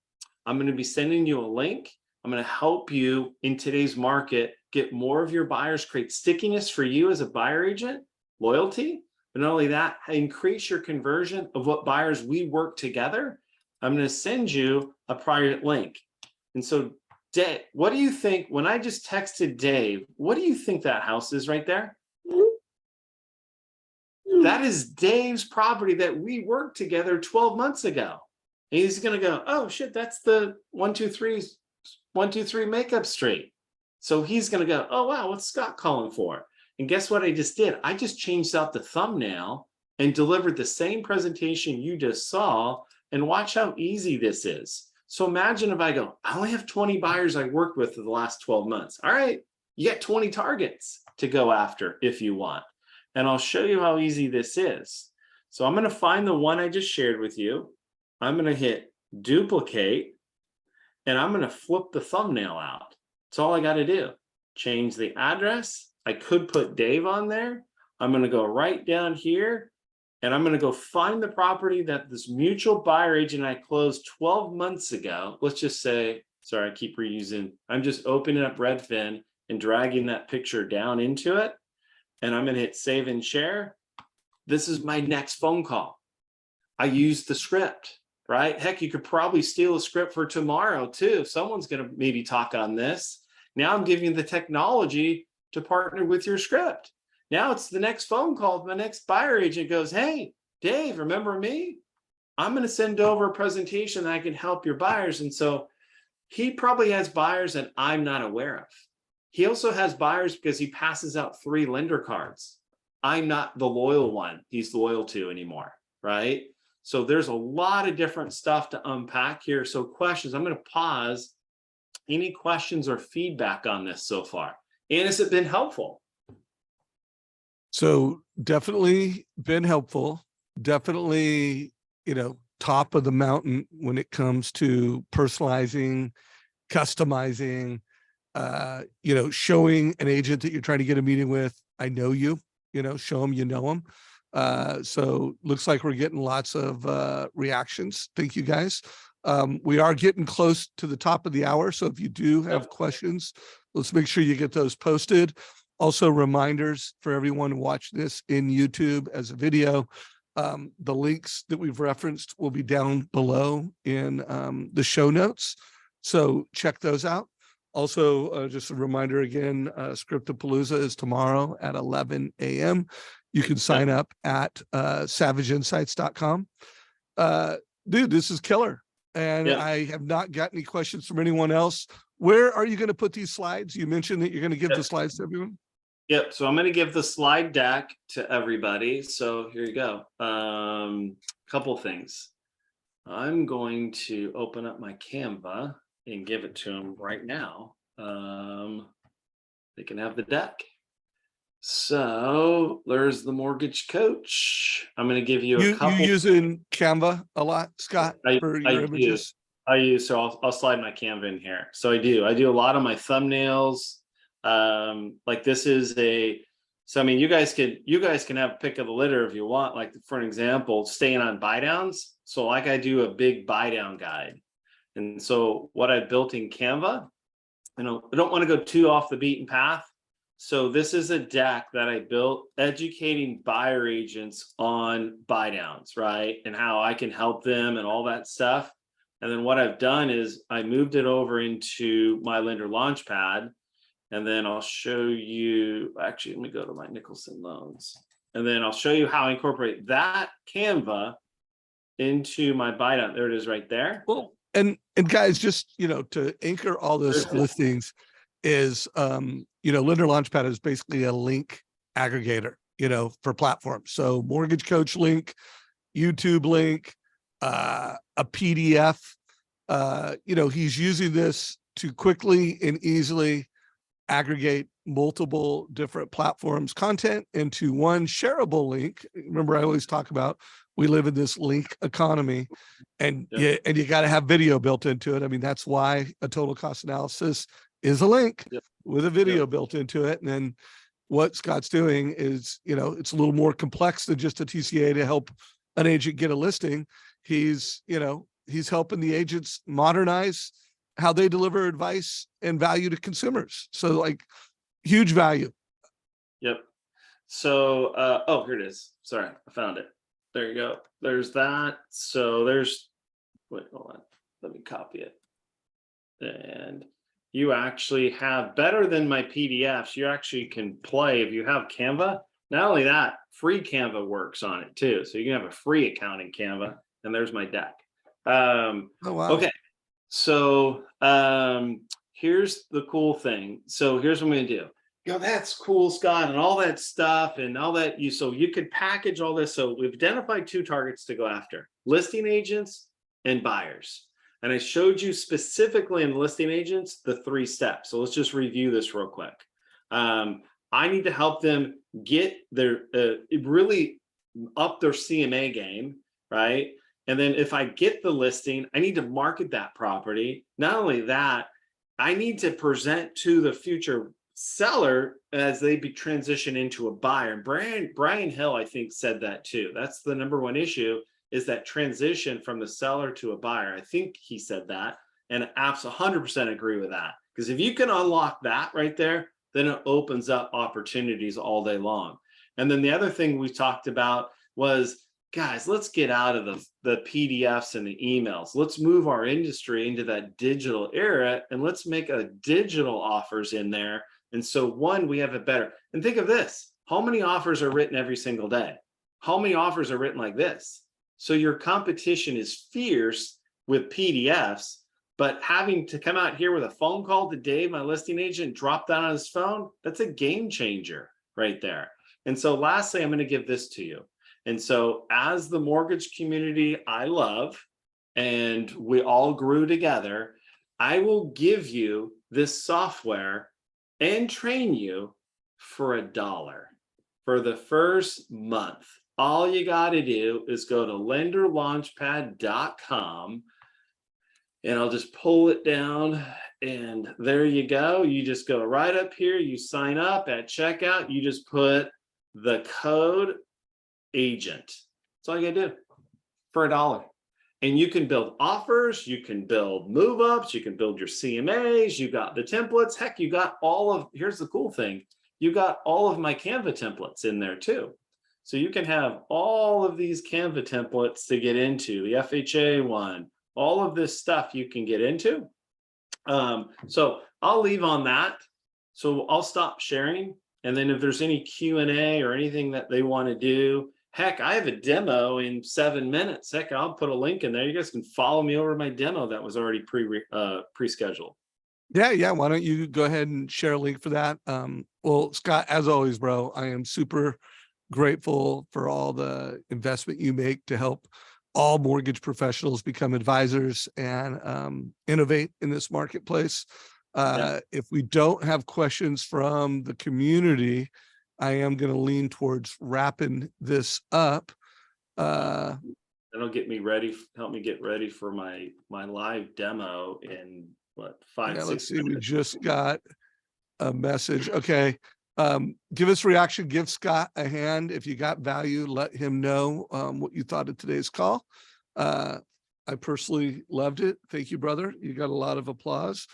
I'm going to be sending you a link. I'm going to help you in today's market get more of your buyers, create stickiness for you as a buyer agent, loyalty, but not only that, increase your conversion of what buyers we work together. I'm going to send you a private link. And so, Dave, what do you think when I just texted Dave? What do you think that house is right there? That is Dave's property that we worked together 12 months ago. And he's going to go, oh shit, that's the 123 Makeup Street. So he's going to go, oh wow, what's Scott calling for? And guess what I just did? I just changed out the thumbnail and delivered the same presentation you just saw. And watch how easy this is. So imagine if I go, I only have 20 buyers I worked with for the last 12 months. All right, you got 20 targets to go after if you want. And I'll show you how easy this is. So I'm going to find the one I just shared with you. I'm going to hit duplicate, and I'm going to flip the thumbnail out. That's all I got to do. Change the address. I could put Dave on there. I'm going to go right down here. And I'm going to go find the property that this mutual buyer agent I closed 12 months ago. Let's just say, sorry, I keep reusing. I'm just opening up Redfin and dragging that picture down into it. And I'm going to hit save and share. This is my next phone call. I used the script, right? Heck, you could probably steal a script for tomorrow too. Someone's going to maybe talk on this. Now I'm giving you the technology to partner with your script. Now it's the next phone call. My next buyer agent goes, hey, Dave, remember me? I'm going to send over a presentation that I can help your buyers. And so he probably has buyers that I'm not aware of. He also has buyers because he passes out 3 lender cards. I'm not the loyal one he's loyal to anymore, right? So there's a lot of different stuff to unpack here. So questions, I'm going to pause. Any questions or feedback on this so far? And has it been helpful? So definitely been helpful. Definitely, top of the mountain when it comes to personalizing, customizing, showing an agent that you're trying to get a meeting with, I know you, show them, them. So looks like we're getting lots of reactions. Thank you guys. We are getting close to the top of the hour. So if you do have questions, let's make sure you get those posted. Also, reminders for everyone to watch this in YouTube as a video. The links that we've referenced will be down below in the show notes. So check those out. Also, just a reminder again, Scriptapalooza is tomorrow at 11 a.m. You can sign up at savageinsights.com. Dude, this is killer. and Yep. I have not got any questions from anyone else. Where are you going to put these slides? You mentioned that you're going to give Yep. the slides to everyone. Yep. So I'm going to give the slide deck to everybody. So here you go. Couple things. I'm going to open up my Canva and give it to them right now. They can have the deck. So there's the mortgage coach. I'm going to give you a You couple. using Canva a lot, Scott, for your I do. images? So I'll slide my Canva in here. So I do a lot of my thumbnails. Like this is so I mean, you guys can have pick of the litter if you want. Like for an example, staying on buy downs. So like I do a big buy down guide. And so what I built in Canva, I don't want to go too off the beaten path. So this is a deck that I built educating buyer agents on buy downs, right? And how I can help them and all that stuff. And then what I've done is I moved it over into my lender launchpad. And then I'll show you, actually, let me go to my Nicholson loans. And then I'll show you how I incorporate that Canva into my buy down. There it is right there. Well, and guys, just, to anchor all those listings is, Lender Launchpad is basically a link aggregator, for platforms. So Mortgage Coach link, YouTube link, a PDF, he's using this to quickly and easily aggregate multiple different platforms content into one shareable link. Remember, I always talk about we live in this link economy, and you got to have video built into it. I mean, that's why a total cost analysis is a link with a video built into it. And then what Scott's doing is, it's a little more complex than just a TCA to help an agent get a listing. He's helping the agents modernize how they deliver advice and value to consumers. So like huge value. Yep. So, here it is. Sorry, I found it. There you go. There's that. So wait, hold on. Let me copy it. And you actually have, better than my PDFs, you actually can play if you have Canva. Not only that, free Canva works on it too. So you can have a free account in Canva, and there's my deck. Oh, wow. Okay. So here's the cool thing. So here's what I'm going to do. That's cool, Scott, and all that stuff and all that. So you could package all this. So we've identified two targets to go after: listing agents and buyers. And I showed you specifically in listing agents the 3 steps. So let's just review this real quick. I need to help them get their really up their CMA game, right? And then if I get the listing, I need to market that property. Not only that, I need to present to the future seller as they transition into a buyer. And Brian Hill, I think, said that too. That's the number one issue, is that transition from the seller to a buyer. I think he said that, and I 100% agree with that. Because if you can unlock that right there, then it opens up opportunities all day long. And then the other thing we talked about was, guys, let's get out of the PDFs and the emails. Let's move our industry into that digital era, and let's make a digital offers in there. And so we have it better. And think of this: how many offers are written every single day? How many offers are written like this? So your competition is fierce with PDFs, but having to come out here with a phone call to Dave, my listing agent, drop that on his phone, that's a game changer right there. And so lastly, I'm going to give this to you. And so as the mortgage community I love, and we all grew together, I will give you this software and train you for $1 for the first month. All you got to do is go to lenderlaunchpad.com, and I'll just pull it down, and there you go. You just go right up here, you sign up at checkout, you just put the code agent. That's all you gotta do for $1. And you can build offers, you can build move ups, you can build your CMAs, you got the templates. Heck, you got here's the cool thing: you got all of my Canva templates in there too. So you can have all of these Canva templates to get into, the FHA one, all of this stuff you can get into. So I'll leave on that. So I'll stop sharing. And then if there's any Q&A or anything that they want to do, Heck, I have a demo in 7 minutes. Heck, I'll put a link in there. You guys can follow me over my demo that was already pre-scheduled. Yeah. Why don't you go ahead and share a link for that? Well, Scott, as always, bro, I am super grateful for all the investment you make to help all mortgage professionals become advisors and innovate in this marketplace. If we don't have questions from the community, I am going to lean towards wrapping this up. That'll get me ready. Help me get ready for my live demo in what, 5 6 let's see. minutes. We just got a message. Okay. Give us a reaction. Give Scott a hand. If you got value, let him know what you thought of today's call. I personally loved it. Thank you, brother. You got a lot of applause.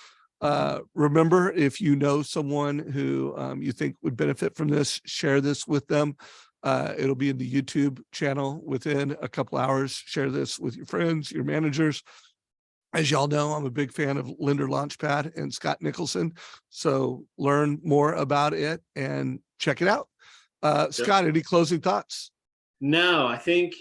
Remember, if you know someone who you think would benefit from this, share this with them. It'll be in the YouTube channel within a couple hours. Share this with your friends, your managers. As y'all know, I'm a big fan of Lender Launchpad and Scott Nicholson. So learn more about it and check it out. Scott, any closing thoughts? No, I think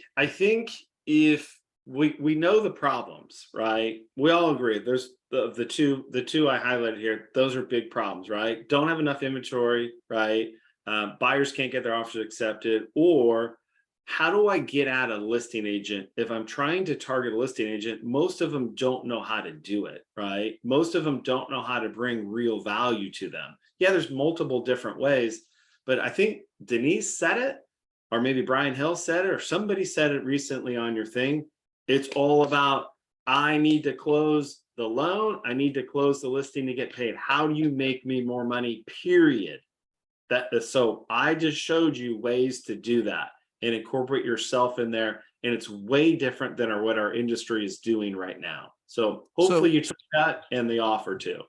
if we know the problems, right? We all agree. There's the two I highlighted here. Those are big problems, right? Don't have enough inventory, right? Buyers can't get their offers accepted, or how do I get at a listing agent? If I'm trying to target a listing agent, most of them don't know how to do it, right? Most of them don't know how to bring real value to them. Yeah, there's multiple different ways, but I think Denise said it, or maybe Brian Hill said it, or somebody said it recently on your thing. It's all about, I need to close the loan. I need to close the listing to get paid. How do you make me more money, period? So I just showed you ways to do that and incorporate yourself in there. And it's way different than what our industry is doing right now. So hopefully you took that and the offer too.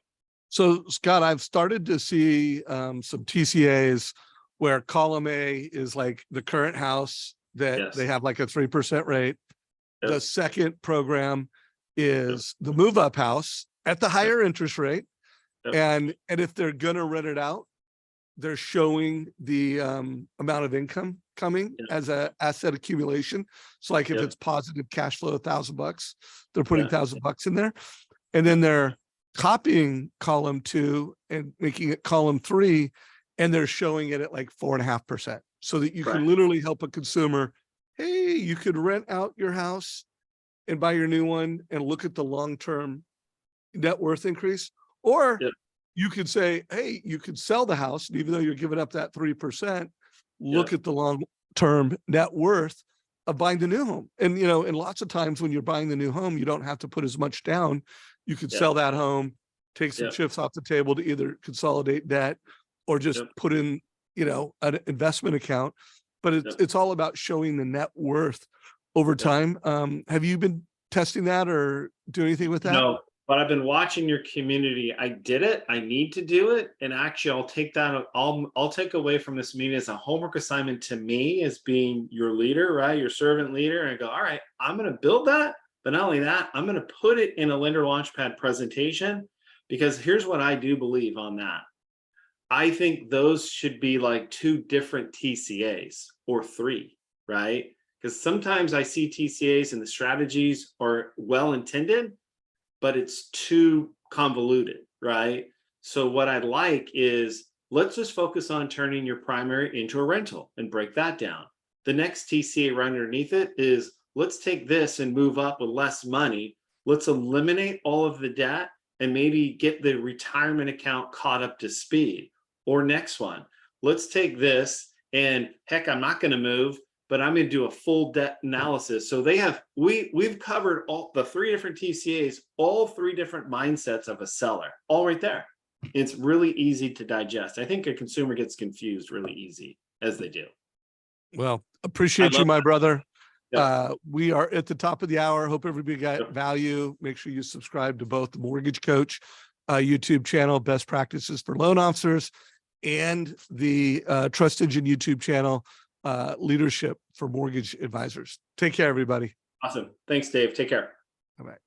So Scott, I've started to see some TCAs where column A is like the current house that they have like a 3% rate. The second program is the move up house at the higher interest rate. And if they're going to rent it out, they're showing the amount of income coming as a asset accumulation. So like if it's positive cash flow, $1,000, they're putting $1,000 in there. And then they're copying column 2 and making it column 3, and they're showing it at like 4.5%, so that you can literally help a consumer. Hey, you could rent out your house and buy your new one and look at the long-term net worth increase. Or you could say, hey, you could sell the house, and even though you're giving up that 3%, look at the long-term net worth of buying the new home. And, and lots of times when you're buying the new home, you don't have to put as much down. You could sell that home, take some chips off the table to either consolidate debt or just put in, an investment account. But it's all about showing the net worth over time. Have you been testing that or do anything with that? No, but I've been watching your community. I did it. I need to do it. And actually, I'll take that. I'll take away from this meeting as a homework assignment to me as being your leader, right? Your servant leader. And I go, all right, I'm going to build that. But not only that, I'm going to put it in a Lender Launchpad presentation, because here's what I do believe on that. I think those should be like 2 different TCAs or 3, right? Because sometimes I see TCAs and the strategies are well-intended, but it's too convoluted, right? So what I'd like is, let's just focus on turning your primary into a rental and break that down. The next TCA right underneath it is, let's take this and move up with less money. Let's eliminate all of the debt and maybe get the retirement account caught up to speed. Or next one, let's take this and heck, I'm not going to move, but I'm going to do a full debt analysis. So we've covered all the 3 different TCAs, all 3 different mindsets of a seller, all right there. It's really easy to digest. I think a consumer gets confused really easy, as they do. Well, appreciate you, my brother. Yeah. We are at the top of the hour. Hope everybody got value. Make sure you subscribe to both the Mortgage Coach YouTube channel, Best Practices for Loan Officers, and the Trust Engine YouTube channel, Leadership for Mortgage Advisors. Take care, everybody. Awesome. Thanks, Dave. Take care. Bye-bye.